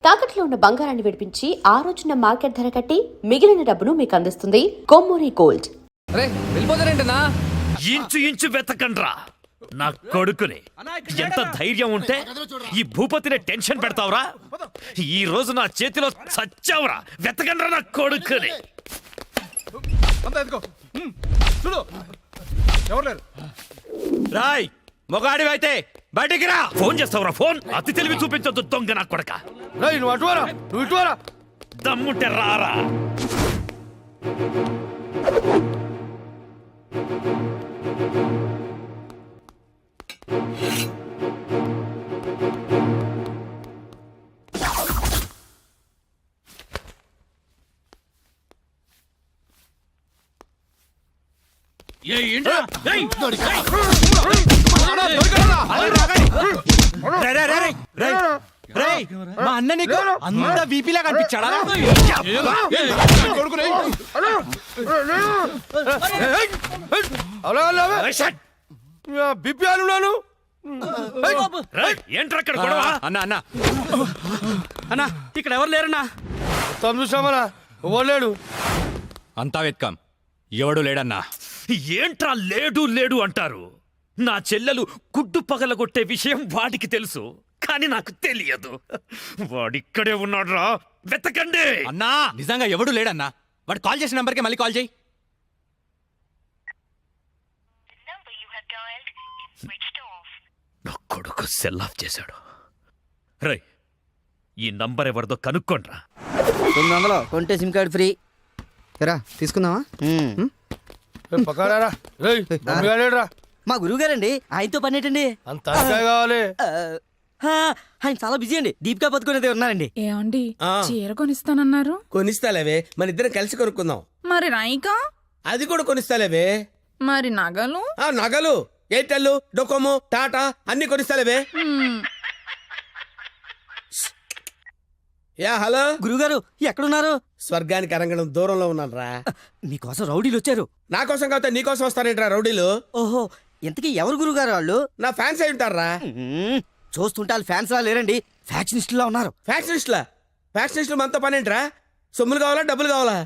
తాకట్లో ఉన్న బంగారాన్ని విడిపించి ఆ రోజున మార్కెట్ ధర కట్టి మిగిలిన డబ్బును మీకు అందిస్తుంది కొమ్మూరి గోల్డ్. ఇంచు ఇంచు వెతకండ్రా నా కొడుకుని. ఎంత ధైర్యం ఉంటే ఈ భూపతిని టెన్షన్ పెడతావురా? ఈ రోజు నా చేతిలో చచ్చావురా. వెతకండ్రా నా కొడుకుని. రాయ్ మొగాడివైతే బయటికి రా. ఫోన్ చేస్తావురా? ఫోన్ అతి తెలివి చూపించొద్దు దొంగ నా కొడక. నువ్వు అటువారా, నువ్వు ఇటువారా. దమ్ముంటే రారా. మా అన్న నీకు అంత వీపీలా కనిపించాడా? బీపీ అన్నాను. ఏంట్రా అక్కడ గొడవ? అన్న అన్న అన్న ఇక్కడ ఎవరు లేరన్నా. చూసామన్నా ఎవరు లేడు. అంతా వెతకాం, ఎవడు లేడన్నా. ఏంట్రా లేడు లేడు అంటారు? నా చెల్లెలు గుడ్డు పగలగొట్టే విషయం వాడికి తెలుసు, కానీ నాకు తెలియదు. వాడిక్కడే ఉన్నాడ్రా, వెతకండి. అన్నా నిజంగా ఎవడు లేడన్నా. వాడు కాల్ చేసిన నంబర్కి మళ్ళీ కాల్ చేయి. నా కొడుకు సెల్ ఆఫ్ చేశాడు. రై, ఈ నంబర్ ఎవరిదో కనుక్కోండ్రా. 900 కొంటే సిమ్ కార్డ్ ఫ్రీ. రా తీసుకుందామా? మా గురువు గారండి, ఆయనతో పని ఏంటండి? అంత కావాలి. ఆయన చాలా బిజీ అండి. దీపికా పదుకునేది ఉన్నారండి. ఏమండి చీర కొనిస్తానన్నారు? కొనిస్తాలేవే, మన ఇద్దరం కలిసి కొనుక్కుందాం. మరి నాయికా? అది కూడా కొనిస్తాలేవే. మరి నగలు? నగలు ఎయిర్టెల్, డొకోమో, టాటా అన్ని కొనిస్తాలేవే. యా హలో గురుగారు ఎక్కడున్నారు? స్వర్గానికి అరంగడం దూరంలో ఉన్నాను రా. మీకోసం రౌడీలు వచ్చారు. నా కోసం కాకపోతే నీ కోసం వస్తారేంట్రా రౌడీలు? ఓహో, ఇంతకీ ఎవరు గురుగారు వాళ్ళు? నా ఫ్యాన్స్ అయి ఉంటారా? చూస్తుంటే వాళ్ళు ఫ్యాన్స్ లా లేరండి, ఫ్యాక్షనిస్టులా ఉన్నారు. ఫ్యాక్షనిస్టులా? ఫ్యాక్షనిస్టులు మనతో పని ఏంట్రా? సొమ్ములు కావాలా, డబ్బులు కావాలా?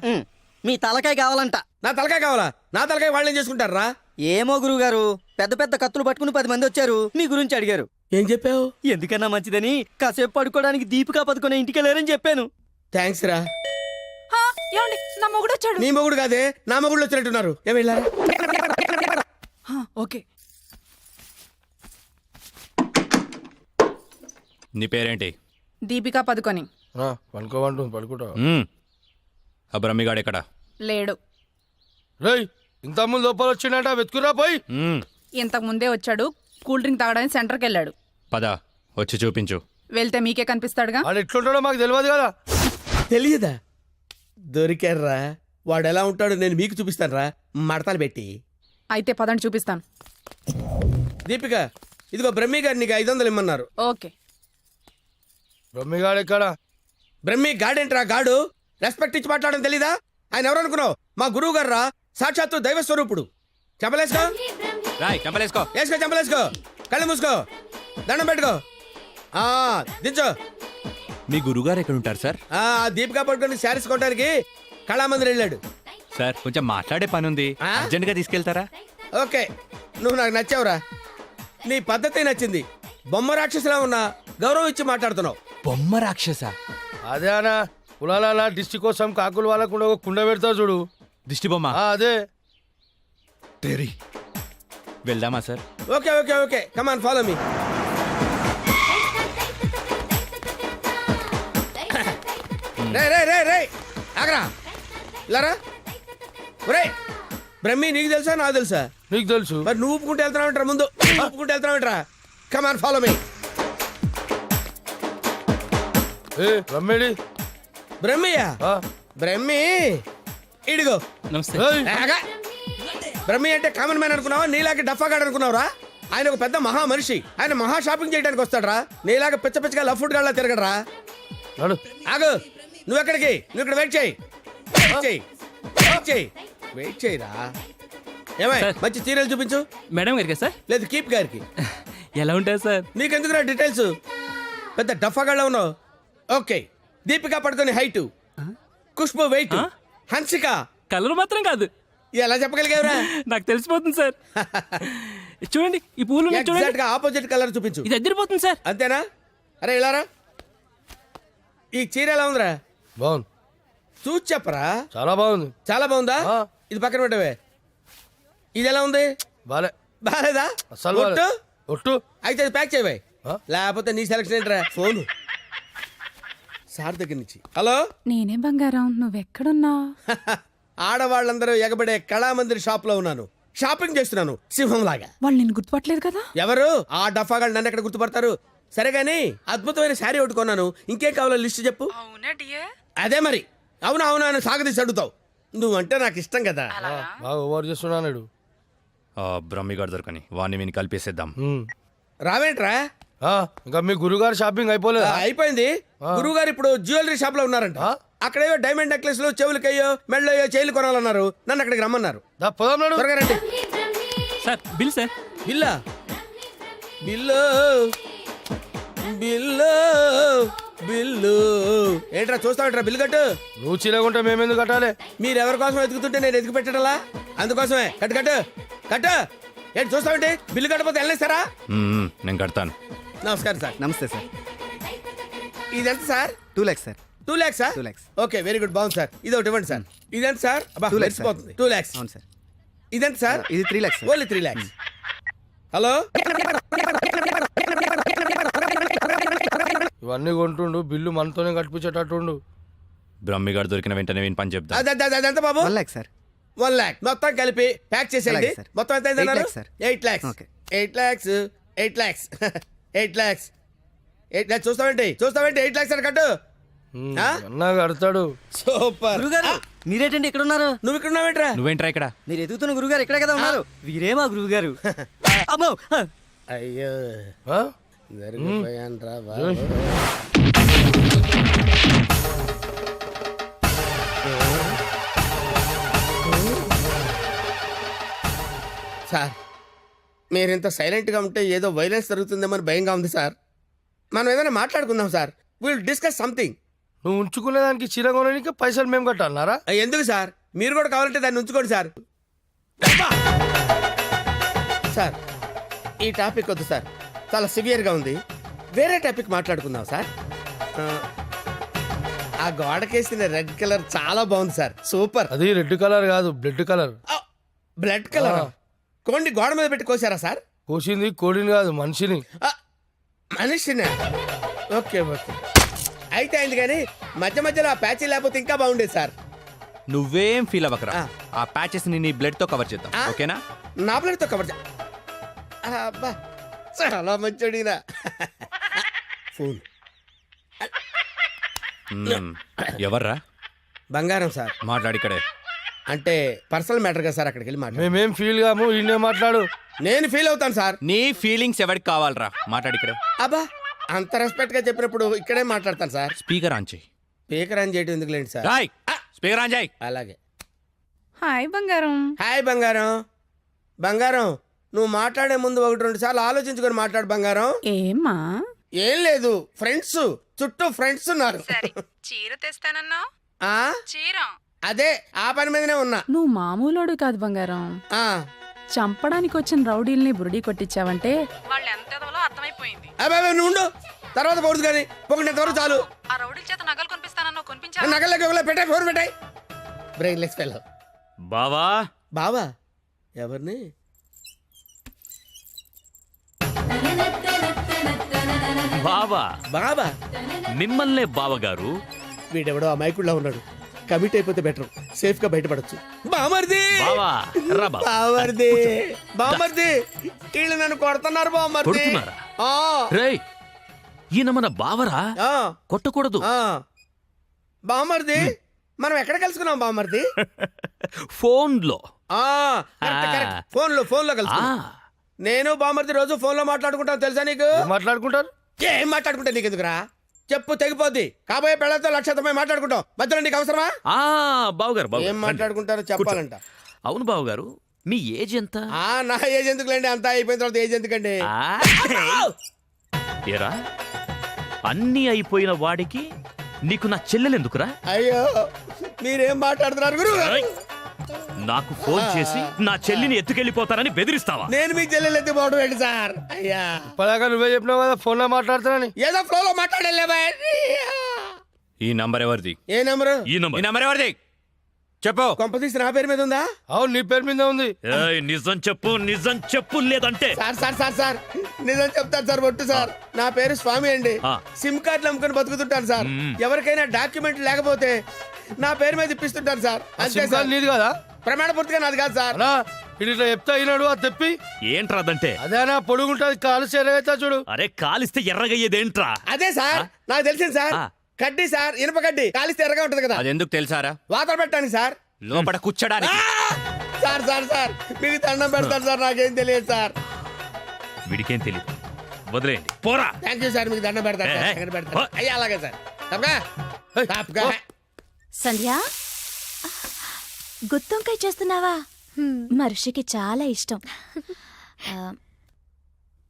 మీ తలకాయ కావాలంట. నా తలకాయ కావాలా? నా తలకాయ వాళ్ళు ఏం చేసుకుంటారా? ఏమో గురుగారు, పెద్ద పెద్ద కత్తులు పట్టుకుని 10 మంది వచ్చారు, మీ గురించి అడిగారు. ఏం చెప్పావు? ఎందుకన్నా మంచిదని కాసేపు పడుకోవడానికి దీపికా పదుకునే ఇంటికి వెళ్ళారని చెప్పాను. థ్యాంక్స్ రా. ఏమండి, నా మొగుడు వచ్చాడు. నీ మొగుడు కాదే, నా మొగుడు వచ్చినట్టున్నారు. ఏమి వెళ్ళారా? ఓకే. నీ పేరేంటి? దీపికా పదుకొని. పడుకుంటా. ఆ బ్రహ్మిగాడు ఎక్కడ? లేడు. ఇంత ముందు లోపల వచ్చిండట, వెతుకురా పోయి. ఇంతకు ముందే వచ్చాడు, కూల్ డ్రింక్ తాగడానికి సెంటర్కి వెళ్ళాడు. పద వచ్చి చూపించు. వెళ్తే మీకే కనిపిస్తాడుగా. వాడు ఎట్లుంటాడో మాకు తెలియదు కదా. తెలియదా? దొరికారా? వాడు ఎలా ఉంటాడో నేను మీకు చూపిస్తాను రా, మడతలు పెట్టి. అయితే పదండి చూపిస్తాను. దీపిక, ఇదిగో బ్రహ్మి గారు నీకు 500 ఇమ్మన్నారు. ఓకే. బ్రహ్మిగాడు ఎక్కడ? బ్రహ్మి గాడేంట్రా గాడు? రెస్పెక్ట్ ఇచ్చి మాట్లాడడం తెలీదా? ఆయన ఎవరు అనుకున్నావు? మా గురువు గారు రా, సాక్షాత్తు దైవ స్వరూపుడు. చెంపలేసుకో, రాయ్ చెంపలేసుకో. వేసుకో, చెంపలేసుకో, కళ్ళు మూసుకో, దండం పెట్టుకో, దించో. మీ గురుగారు ఎక్కడ ఉంటారు సార్? దీపికా పట్టుకొని శారీస్ కొట్టడానికి కళామందిర్ వెళ్ళాడు. సార్ కొంచెం మాట్లాడే పని ఉంది, అర్జెంట్ గా తీసుకెళ్తారా? ఓకే, నువ్వు నాకు నచ్చావురా. నీ పద్ధతి నచ్చింది. బొమ్మ రాక్షసులా ఉన్నా గౌరవం ఇచ్చి మాట్లాడుతున్నావు. బొమ్మ రాక్షస? అదే అనా కులాల దిష్టి కోసం కాకులు వాళ్ళకుండా ఒక కుండ పెడతావు చూడు, దిష్టి బొమ్మ. అదే. వెళ్దామా sir? Okay okay okay, come on follow me. రే రే రే రే ఆగరా, ఇలారా. రే బ్రహ్మి, నీకు తెలుసా నాకు తెలుసా? నీకు తెలుసు. మరి నువ్వు ఊపుకుంటూ వెళ్తున్నావు ముందు, ఊపుకుంటూ వెళ్తున్నావు. Come on follow me. బ్రహ్మేడి? బ్రహ్మియా? బ్రహ్మి ఇడిగో. నమస్తే. బ్రహ్మి అంటే కామన్ మ్యాన్ అనుకున్నావా? నీలాగే డఫాగాడు అనుకున్నావురా? ఆయన ఒక పెద్ద మహా మనిషి. ఆయన మహా షాపింగ్ చేయడానికి వస్తాడరా. నీలాగా పిచ్చ పిచ్చగా లవ్ ఫుడ్ గాళ్ళ తిరగడరా. ఆగు, నువ్వెక్కడికి? నువ్వు ఇక్కడ వెయిట్ చేయి, వెయిట్ చేయరా. ఏమై మంచి చీరలు చూపించు. మేడం గారికి సార్? లేదు, కీప్ గారికి. ఎలా ఉంటారు సార్? నీకెందుకురా డీటెయిల్స్? పెద్ద డఫాగాళ్ళ ఉన్నావు. Okay. Deepika Padukone height, Khushbu weight, Hansika colour మాత్రం కాదు, ఎలా చెప్పగలిగావురా? నాకు తెలిసిపోతుంది సార్. చూడండి ఈ పూలు ఉన్నాయి చూడండి, ఎగ్జాక్ట్ గా ఆపోజిట్ కలర్ చూపించు. ఇది ఎదిరిపోతుంది సార్. అంతేనా? అరే ఇలారా. ఈ చీర ఎలా ఉందిరా? బాగుంది, చూసి చెప్పరా. చాలా బాగుంది. చాలా బాగుందా? ఆ. ఇది పక్కన పెట్టవే. ఇది ఎలా ఉంది? బాలే, బాలేదా? అసలు బాలే. ఒట్టు? ఒట్టు. అయితే అది ప్యాక్ చేయవే. ఆ? లేకపోతే నీ సెలక్షన్ ఏంట్రా? ఫోన్ సార్ దగ్గర నుంచి. హలో. నేనే బంగారం, నువ్వెక్కడున్నావు? ఆడవాళ్ళందరూ ఎగబడే కళామందిర్ షాప్ లో ఉన్నాను. షాపింగ్ చేస్తున్నాను సింహం లాగా. వాళ్ళు నేను గుర్తుపట్టలేదు కదా. ఎవరు ఆ డఫాగాళ్ళు నన్ను ఎక్కడ గుర్తుపడతారు? సరే గానీ అద్భుతమైన శారీ ఒకటి కొన్నాను. ఇంకేం కావాలో లిస్ట్ చెప్పు. అదే మరి. అవునా అవునా అని సాగదీసి అడుగుతావు. నువ్వంటే నాకు ఇష్టం కదా. బాగా ఓవర్ చేస్తున్నాడు. బ్రహ్మిగాడు దొరకని వాడిని విని కలిపేసేద్దాం. రావేంట్రా? ఇంకా మీ గురుగారు షాపింగ్ అయిపోలేదు? అయిపోయింది. గురువు గారు ఇప్పుడు జ్యువెలరీ షాప్ లో ఉన్నారంట. అక్కడేవో డైమండ్ నెక్లెస్ లు, చెవులకయ్యో, మెళ్ళయ్యో, చైలు కొనాలన్నారు. నన్ను అక్కడికి రమ్మన్నారు. పోదాం నాడు. త్వరగా రండి. Sir bill sir. బిల్లా? బిల్లు బిల్లు బిల్లు ఏంట్రా చూస్తావేంట్రా? బిల్లు కట్టు. నువ్వు చీలకుంటే మేమెందుకు కట్టాలి? మీరు ఎవరి కోసం ఎదుగుతుంటే నేను ఎదుగు పెట్టడలా? అందుకోసమే. కట్టు కట్టు కట్టు. ఏంటి చూస్తావేంటి? బిల్లు కట్టకపోతే వెళ్ళేస్తారా? నేను కడతాను. నమస్కారం సార్. నమస్తే సార్. ఇదెంత sir? 2 lakhs sir. 2 lakhs sir? 2 lakhs. Okay, very good, బాగుంది సార్. ఇది ఒకటి ఇవ్వండి సార్. ఇదెంత సార్? 2 lakhs sir. 2 lakhs. అవును సార్. ఇదెంత సార్? ఇది 3 lakhs sir. Only 3 lakhs. Hello. ఇవన్నీ కొంటుండు, బిల్లు మనతోనే కట్టించేటట్టుండు. బ్రహ్మిగాడు దొరికిన వెంటనే విని పని చెప్తా. అదంత బాబు. 1 lakh సార్. 1 lakh మొత్తం కలిపి ప్యాక్ చేసేయండి. అలాగే సార్. మొత్తం ఎంత 8 lakhs sir. 8 lakhs. Okay. 8 lakhs. 8 lakhs. 8 lakhs. 8 lakhs. చూస్తావేంటి 8 lakhs అని కట్టు. ఆ? అన్నా కడతాడు. సూపర్. గురుగారు మీరేటండి ఇక్కడ ఉన్నారు? నువ్వు ఇక్కడ ఉన్నావేంట్రా? నువ్వేంట్రా ఇక్కడ? మీరు ఎదుగుతున్న గురుగారు ఇక్కడే కదా ఉన్నారు. వీరే మా గురుగారు. అమ్మో. అయ్యో ఆ? జరిగిపోయాన్రా బాబు. సార్, మీరింత సైలెంట్గా ఉంటే ఏదో వైలెన్స్ జరుగుతుందేమని భయంగా ఉంది సార్. మనం ఏదైనా మాట్లాడుకుందాం సార్. Will discuss something. నువ్వు ఉంచుకునే దానికి చీర కొనడానికి పైసలు మేము కట్టాలన్నారా? ఎందుకు సార్? మీరు కూడా కావాలంటే దాన్ని ఉంచుకోండి సార్. అబ్బా! సార్, ఈ టాపిక్ వద్దు సార్, చాలా సివియర్గా ఉంది. వేరే టాపిక్ మాట్లాడుకుందాం సార్. ఆ గోడకేసిన రెడ్ కలర్ చాలా బాగుంది సార్. సూపర్. అది రెడ్ కలర్ కాదు, బ్లడ్ కలర్. Blood colour. కోండి గోడ మీద పెట్టి కోసారా సార్? కోసింది కోడిని కాదు, మనిషిని. మనిషినే. ఓకే ఓకే, అయితే అయింది. కానీ మధ్య మధ్యలో ఆ ప్యాచీ లేకపోతే ఇంకా బాగుండేది సార్. నువ్వేం ఫీల్ అవ్వకరా. ఆ. ఆ ప్యాచెస్ ని నీ బ్లడ్ తో కవర్ చేద్దాం. ఆ? ఓకేనా? నా ప్లేట్తో కవర్ అబ్బా, చాలా మంచోడినా. ఫోన్. ఎవర్రా? బంగారం సార్. మాట్లాడి ఇక్కడే. అంటే పర్సనల్ మ్యాటర్ కదా సార్, అక్కడికి వెళ్ళి మాట్లాడు. మేమేం ఫీల్ కాము, ఈయనే మాట్లాడు. నేను ఫీల్ అవుతాను సార్. నీ ఫీలింగ్స్ ఎవరికి కావాలరా? మాట్లాడి ఇక్కడే. అబ్బా, అంత రెస్పెక్ట్ గా చెప్పినప్పుడు ఇక్కడే మాట్లాడతాను సార్. స్పీకర్ ఆన్ చేయి. స్పీకర్ అని చేయడం ఎందుకులేండి సార్. రాయ్ స్పీకర్ ఆన్ చేయి. అలాగే. హాయ్ బంగారం. హాయ్ బంగారం. బంగారం, నువ్వు మాట్లాడే ముందు 1-2 సార్లు ఆలోచించుకొని మాట్లాడు బంగారం. ఏమ్మా? ఏం లేదు, ఫ్రెండ్స్ చుట్టూ ఫ్రెండ్స్ ఉన్నారు. చీర తెస్తానన్నా? ఆ? చీర? అదే ఆ పని మీదనే ఉన్నా. నువ్వు మామూలోడు కాదు బంగారం. ఆ. చంపడానికి వచ్చిన రౌడీల్ని బురుడి కొట్టించావంటే వాళ్ళు ఎంత ఎదవలో అర్థమైపోయింది. అబ్బాయి నువ్వు ఉండు, తర్వాత పోడుదు కానీ పొగినంత వరకు చాలు. ఆ రౌడీల చేత నగలు కొనిపిస్తానన్నా కొనిపించా? నగలకి పెట్టాయి, ఫోన్ పెట్టాయి. Brainless fellow. బావా. బావా? ఎవరిని? బావా. బాబా? మిమ్మల్నే బావగారు. వీడెవడో అమాయకుడిలా ఉన్నాడు. కమిట్ అయిపోతే బెటర్, సేఫ్ గా బయటపడచ్చు. బామర్ది. బావా రా బావా. బామర్ది. బామర్ది, వీళ్ళు నన్ను కొడుతున్నారు బామర్ది. కొడుతున్నారా? ఆ. రేయ్, ఈయన మన బావరా, ఆ. కొట్టకూడదు. ఆ. బామర్ది, మనం ఎక్కడ కలుసుకున్నాం బామర్ది? ఫోన్ లో. ఆ, కరెక్ట్, కరెక్ట్. ఫోన్ లో కలుసుకున్నాం. నేను బామర్ది రోజు ఫోన్ లో మాట్లాడుకుంటాను, తెలుసా నీకు? ఏం మాట్లాడుకుంటారు? ఏం మాట్లాడుకుంటా నీకు ఎందుకురా? చెప్పు తెగిపోద్ది. కాబోయే పెళ్ళతో 1,00,000 మాట్లాడుకుంటాం, మధ్యలో నీకు అవసరమా? బావగారు ఏం మాట్లాడుకుంటారో చెప్పాలంట. అవును బావగారు, మీ ఏజ్ ఎంత? నా ఏజ్ ఎందుకులేండి, అంతా అయిపోయిన తర్వాత ఏజ్ ఎందుకండి? ఏరా, అన్నీ అయిపోయిన వాడికి నీకు నా చెల్లెలెందుకురా? అయ్యో మీరేం మాట్లాడుతున్నారు గురు? ఏయ్! నాకు ఫోన్ చేసి నా చెల్లిని ఎత్తుకెళ్ళిపోతానని బెదిరిస్తావా? నేను మీకు చెల్లెలు ఎత్తిపోవడం ఏంటి సార్? అయ్యా ఇప్పటిదాకా నువ్వే చెప్పినావు కదా ఫోన్ లో మాట్లాడుతున్నాని. ఏదో ఫ్లోలో మాట్లాడలే. ఈ నంబర్ ఎవరిది? ఏ నెంబరు? ఈ ఈ నంబర్. నంబర్ ఎవరిది చెప్పు. కొంపతీసి నా పేరు మీద ఉందా? అవును నీ పేరు మీద ఉంది. ఏయ్, నిజం చెప్పు లేదంటే సార్ నిజం చెప్తాను సార్. ఒట్టు సార్, నా పేరు స్వామి అండి. ఆ. సిమ్ కార్డులు అమ్ముకొని బతుకుతుంటాను సార్. ఎవరికైనా డాక్యుమెంట్ లేకపోతే నా పేరు మీద ఇప్పిస్తుంటాను సార్. అంతే సిమ్ సార్. కార్డు నీది కదా ప్రమాణ పూర్తిగా నాది కాదు సార్. అన్నా ఇది ఇట్లా చెప్తా అయినాడు అది తెప్పి. ఏంట్రాదంటే? అదేనా పొడుగుంటది కాలు చేరవుతా చూడు. అరే కాలిస్తే ఎర్రగయ్యేదేంట్రా? అదే సార్ నాకు తెలిసింది సార్. ఆ. కడ్డీ సార్, ఇనుప కడ్డీ కాలిస్తే ఎర్రగా ఉంటది కదా, అది ఎందుకు తెలుసారా? వాతలు పెట్టాను సార్. లోపల కూర్చోడానికి. సార్ మీకు దండం పెడతాను సార్. నాకేం తెలియదు సార్. వీడికేం తెలియదు, వదిలేయండి. పోరా. Thank you sir. మీకు దండం పెడతాను సార్. ఏ, ఏ. ఎక్కడ పెడతాను? అయ్యా అలాగే సార్. తప్పగా తప్పగా. సంధ్య గుత్తొంకాయ చేస్తున్నావా? మా ఋషికి చాలా ఇష్టం.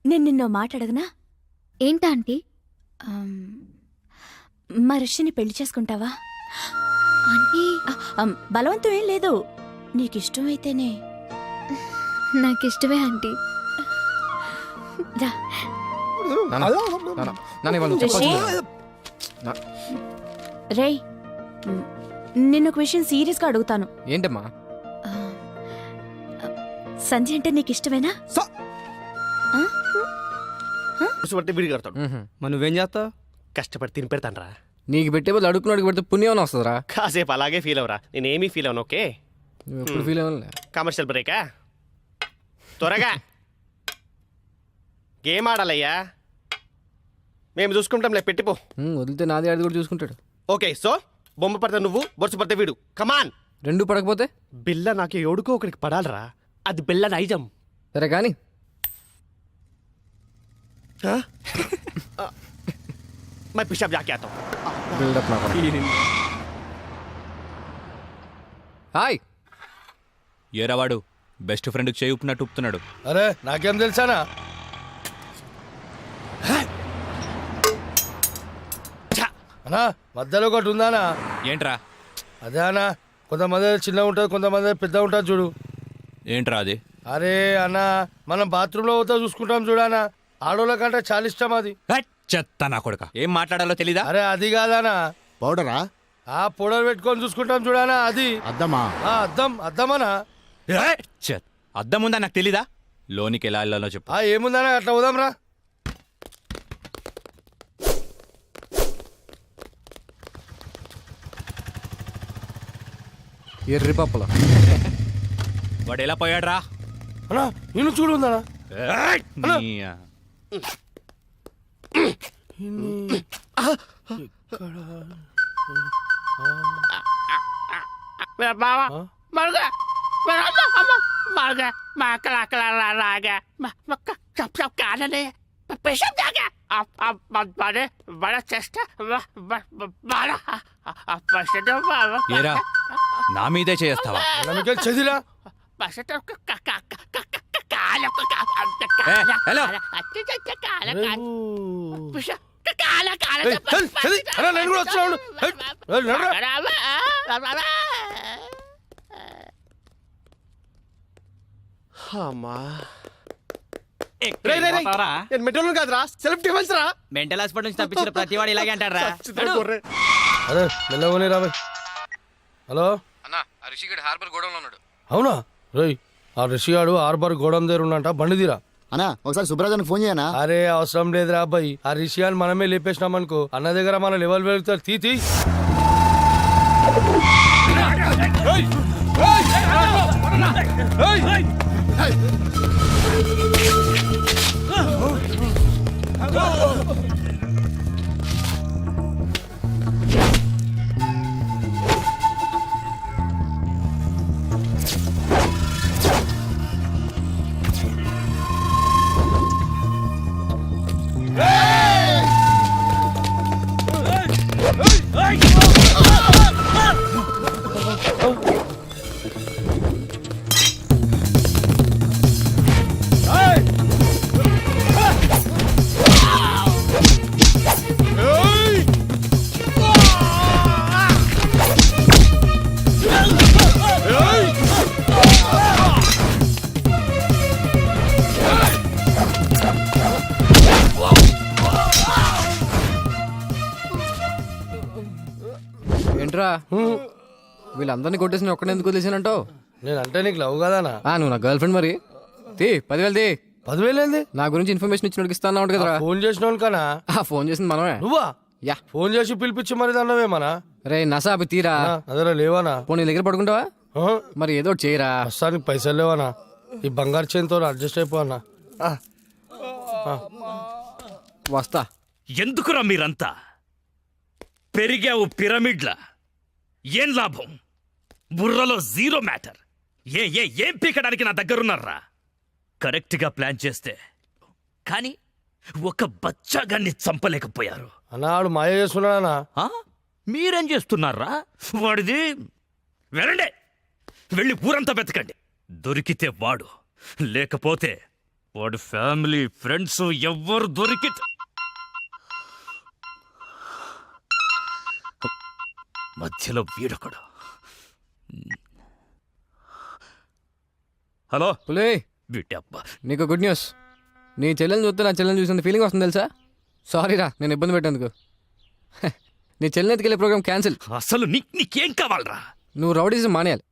నేను నిన్నో మాట అడగనా? ఏంటా ఆంటీ? మా ఋషిని పెళ్లి చేసుకుంటావా? ఆంటీ బలవంతం ఏం లేదు, నీకిష్టమైతేనే. నాకిష్టమే ఆంటీ. రా. ఋషి రేయ్, నిన్నొక విషయం సీరియస్గా అడుగుతాను. ఏంటమ్మా? సంధ్య అంటే నీకు ఇష్టమేనా? మరి నువ్వేం చేస్తావు? కష్టపడి తిని పెడతానరా. నీకు పెట్టే బదులు అడుక్కున్నాడికి పెడితే పుణ్యం వస్తుందిరా. కాసేపు అలాగే ఫీల్ అవరా, నేనేమీ ఫీల్ అవను. ఓకే, నువ్వు ఎప్పుడు ఫీల్ అవ్వలే. కమర్షియల్ బ్రేకా? త్వరగా గేమ్ ఆడాలయ్యా, మేము చూసుకుంటాంలే. పెట్టిపో. వదిలితే నాది ఆడి కూడా చూసుకుంటాడు. ఓకే, సో బొమ్మ పడితే నువ్వు, బొరుసు పడితే వీడు. కమాన్. రెండు పడకపోతే బిల్ల నాకు ఎవడుకో ఒకరికి పడాలరా, అది బిల్ల నైజం. సరే కానీ मैं पिशाब जाके आता हूँ. బిల్డప్ నా హాయ్. ఏరావాడు బెస్ట్ ఫ్రెండ్కి చేయి ఉప్పినట్టు ఉప్పుతున్నాడు. అరే నాకేం తెలుసానా? అన్నా మధ్యలో ఒకటి ఉందానా? ఏంట్రా? అదే అన్నా, కొంతమంది చిన్న ఉంటుంది, కొంతమంది పెద్ద ఉంటుంది చూడు. ఏంట్రా అది? అరే అన్న, మనం బాత్రూంలో పోతా చూసుకుంటాం చూడానా, ఆడోళ్ళ కంటే చాలా ఇష్టం అది. హట్! చెత్త నా కొడుక, ఏం మాట్లాడాలో తెలీదా? అరే అది కాదానా, పౌడరా? ఆ పౌడర్ పెట్టుకొని చూసుకుంటాం చూడానా, అది అద్దమా? అద్దమనా? చెత్ అద్దం ఉందా నాకు తెలీదా? లోనికి ఎలా వెళ్ళాలో చెప్పు. ఏముందనా, అట్లా పోదాం రా. ఎర్రి పప్పులో వాడు ఎలా పోయాడ్రా? అన్నా నేను చూడు ఉందనా. बाबा मर गया, मेरा अम्मा मर गया, मैं अकेला अकेला रह गया, सब सब कान ने पेशेंट आ गया. अब बड़े बड़ा चेस्ट बड़ा पेशेंट बाबा. ఏరా నా మీదే చేస్తావా? మీకేం చదిరా? पेशेंट హలో నేను కూడా వస్తున్నాను. మెట్రోలు కాదురా, సెల్ఫ్ డిఫెన్స్ రా. మెంటల్ హాస్పిటల్ నుంచి తప్పించిన ప్రతి వాడు ఇలాగే అంటారా? అరే మెల్లవని రాబాయ్. హలో అన్న, రిషిగడ్ హార్బర్ గోడంలో ఉన్నాడు. అవునా? రేయ్ ఆ రిషిగాడు హార్బర్ గోడం దగ్గర ఉన్నంట, బండి తీరా. అన్నా ఒకసారి సుబ్రాజానికి ఫోన్ చేయనా? అరే అవసరం లేదురా అబ్బాయి, ఆ రిషిగాని మనమే లేపేసినాం అనుకో, అన్న దగ్గర మన లెవెల్ వెళ్తారు. తీ ఏంట్రా వీళ్ళందరినీ కొట్టేసి ఒక్కడే ఎందుకు వదిలేసానంటావు? నేను అంటే నీకు లవ్ కదానా? నువ్వు నా గర్ల్ ఫ్రెండ్ మరి. 10,000 తీ. 10,000 ఏంది? నా గురించి ఇన్ఫర్మేషన్ ఇచ్చినోడికి ఇస్తా అన్నావు కదరా. ఫోన్ చేసిన కనా? ఫోన్ చేసింది మనమే. నువ్వా? యా. ఫోన్ చేసి పిలిపించి మరి అన్నవేమనా? రే నసా అవి తీరా. అదరా లేవానా? పోనీ నీ దగ్గర పడుకుంటావా? ఆ? మరి ఏదో ఒకటి చేయరా. ప్రస్తుతానికి పైసలు లేవానా? ఈ బంగారు చేతితో అడ్జస్ట్ అయిపోనా? వస్తా. ఎందుకురా మీరంతా పెరిగావు పిరమిడ్లా? ఏం లాభం? బుర్రలో జీరో మ్యాటర్. ఏం పీకడానికి నా దగ్గరున్నారా? కరెక్ట్గా ప్లాన్ చేస్తే కానీ ఒక బచ్చాగాన్ని చంపలేకపోయారు. అన్నాడు మాయ చేస్తున్నాడా? ఆ? మీరేం చేస్తున్నారా? వాడిది వెళ్ళండి, వెళ్ళి ఊరంతా వెతకండి. దొరికితే వాడు, లేకపోతే వాడి ఫ్యామిలీ ఫ్రెండ్స్ ఎవ్వరు దొరికితే మధ్యలో వీడొకడు. హలో పులే, వీటబ్బా, నీకు గుడ్ న్యూస్. నీ చెల్లెని చూస్తే నా చెల్లెని చూసిన ఫీలింగ్ వస్తుంది తెలుసా. సారీ రా నేను ఇబ్బంది పెట్టేందుకు. నీ చెల్లెని ఎత్తుకెళ్ళే ప్రోగ్రామ్ క్యాన్సిల్. అసలు నీకేం కావాలరా? నువ్వు రౌడీజం మానేయాలి.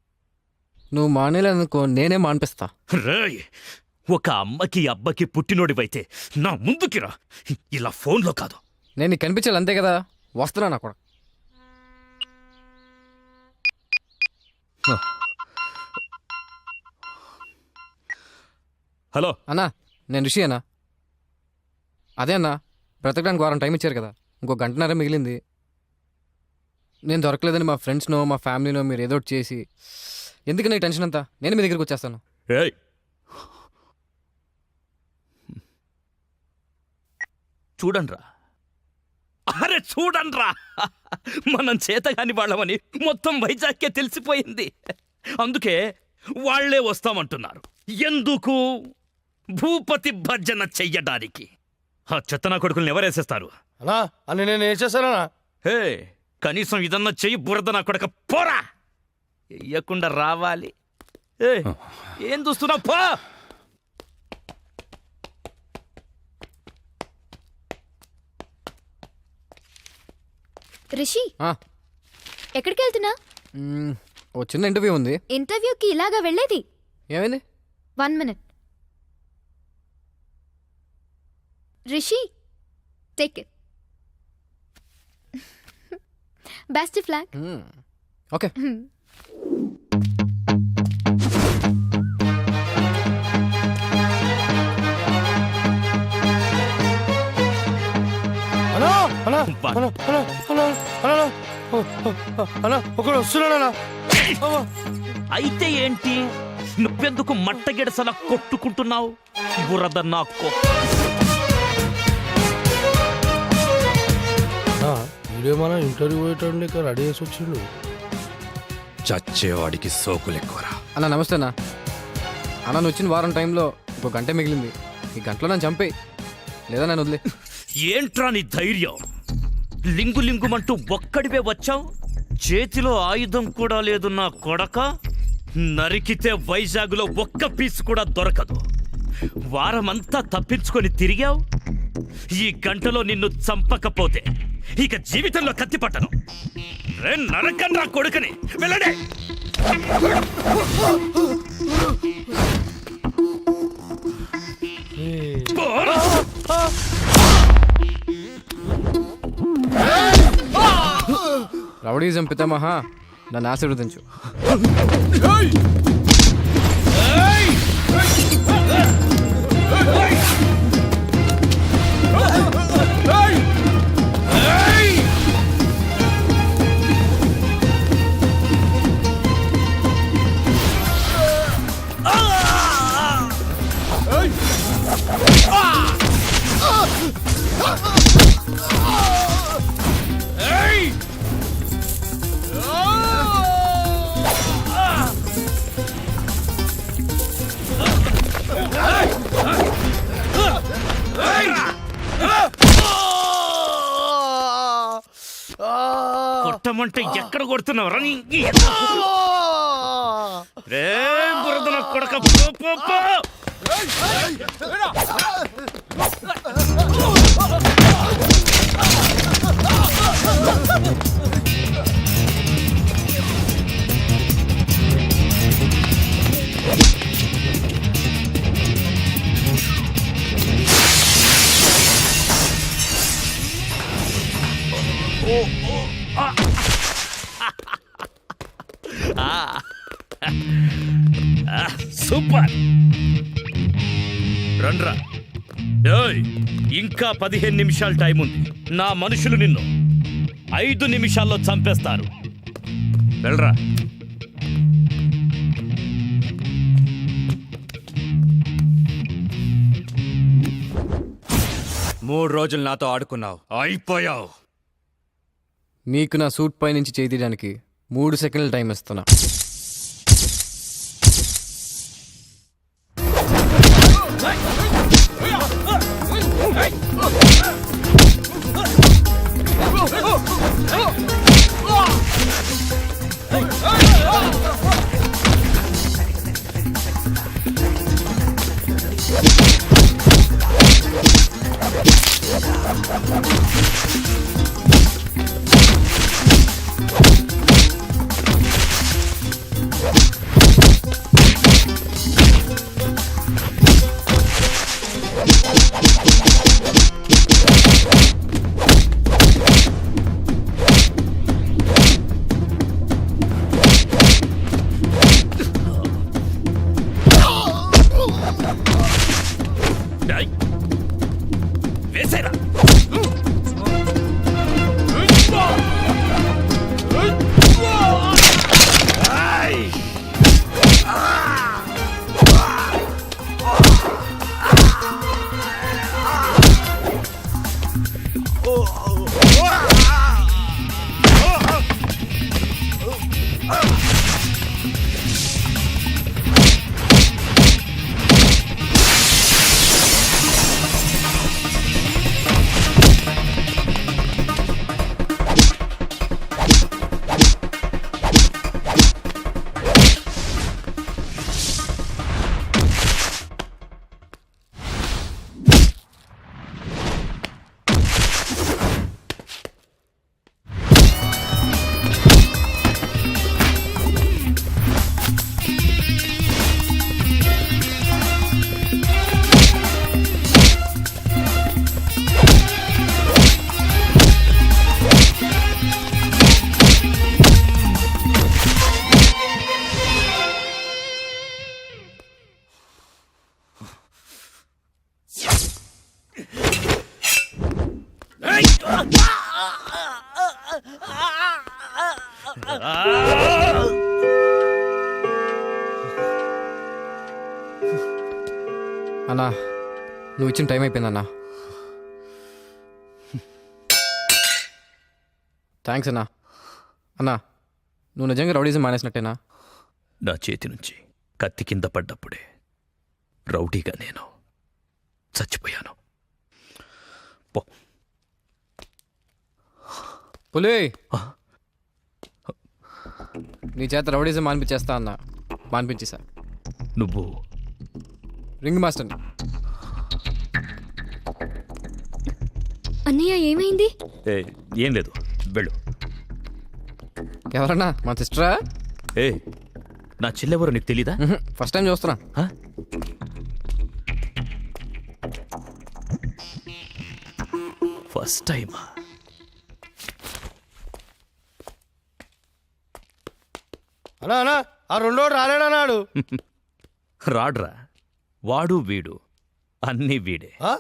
నువ్వు మానేయాలనుకో నేనే మానిపిస్తా. రేయ్, ఒక అమ్మకి అబ్బకి పుట్టినోడివైతే నా ముందుకి రా, ఇలా ఫోన్లో కాదు. నేను నీకు కనిపించాలి అంతే కదా. వస్తున్నా నా కూడా. హలో అన్నా, నేను రిషి అన్నా. అదే అన్నా, బ్రతకడానికి వారం టైం ఇచ్చారు కదా, ఇంకో గంటన్నర మిగిలింది. నేను దొరకలేదని మా ఫ్రెండ్స్నో మా ఫ్యామిలీనో మీరు ఏదో ఒకటి చేసి, ఎందుకు నీ టెన్షన్ అంతా? నేను మీ దగ్గరికి వచ్చేస్తాను. ఏయ్, చూడండ్రా, అరే చూడండ్రా, మనం చేతగాని వాళ్ళమని మొత్తం వైజాగ్కే తెలిసిపోయింది. అందుకే వాళ్లే వస్తామంటున్నారు. ఎందుకు? భూపతి భర్జన చెయ్యడానికి. ఆ చెత్తనా కొడుకుల్ని ఎవరేసేస్తారు? అన్నా అని నేను ఏం చేశానా? హే, కనీసం ఇదన్నా చెయ్యి, బురద నా కొడక పోరా. ఎయ్యకుండా రావాలి. ఏం చూస్తున్నావు? పో. రిషి, ఎక్కడికి వెళ్తున్నా? ఓ చిన్న ఇంటర్వ్యూ ఉంది. ఇంటర్వ్యూకి ఇలాగా వెళ్ళేది? ఏమైంది? 1 minute. Rishi, take it. Best flag. Okay. అన్నా అన్నా అన్నా అన్నా అన్నా అన్నా అన్నా ఒకడు వస్తున్నాడా? అయితే ఏంటి? నువ్వెందుకు మట్టగిడసలా కొట్టుకుంటున్నావు? బురద నాకు. వీడియో మన ఇంటర్వ్యూ పోయేటండి రెడీ చేసి వచ్చిండు. చచ్చేవాడికి సోకులు ఎక్కువరా. అన్న నమస్తే అన్న. అన్న నువ్వు వచ్చిన వారం టైంలో ఇంకో గంట మిగిలింది. ఈ గంటలో నన్ను చంపేయి, లేదా నన్ను వదిలే. ఏంట్రా నీ ధైర్యం? లింగు లింగుమంటూ ఒక్కడివే వచ్చావు. చేతిలో ఆయుధం కూడా లేదు నా కొడక. నరికితే వైజాగ్లో ఒక్క పీస్ కూడా దొరకదు. వారమంతా తప్పించుకొని తిరిగావు. ఈ గంటలో నిన్ను చంపకపోతే ఇక జీవితంలో కత్తి పట్టను. నరకన్నా కొడుకని. వెళ్ళండి. రౌడీజం పితామహ, నన్ను ఆశీర్వదించు. కొట్టమంటే ఎక్కడ కొడుతున్నావు? రే బురద నా కొడక. సూపర్ రండ్రా. ఏయ్, ఇంకా 15 నిమిషాలు టైం ఉంది. నా మనుషులు నిన్ను 5 నిమిషాల్లో చంపేస్తారు. వెళ్ళరా. మూడు రోజులు నాతో ఆడుకున్నావు, అయిపోయావు. నీకు నా సూట్ పై నుంచి చేయి తీయడానికి 3 సెకండ్ల టైం ఇస్తున్నా. ఏయ్, వేసేరా. ఏయ్. అన్నా, నువ్వు ఇచ్చిన టైం అయిపోయిందన్నా. థ్యాంక్స్ అన్నా. అన్నా, నువ్వు నిజంగా రౌడీజం మానేసినట్టేనా? నా చేతి నుంచి కత్తి కింద పడ్డప్పుడే రౌడీగా నేను చచ్చిపోయాను. పో. పులి, నీ చేత రౌడీజం మానిపించేస్తా అన్నా. మానిపించేసా. నువ్వు రింగ్ మాస్టర్ని. అన్నయ్య ఏమైంది? ఏం లేదు, వెళ్ళు. ఎవరన్నా? మా సిస్టరా? ఏ, నా చెల్లెవరో నీకు తెలీదా? ఫస్ట్ టైం చూస్తున్నా. ఫస్ట్ టైమా? అన్నా అన్నా, ఆ రెండోడు రాలేడన్నాడు. రాడ్రా. వాడు వీడు అన్నీ వీడే. ఆ?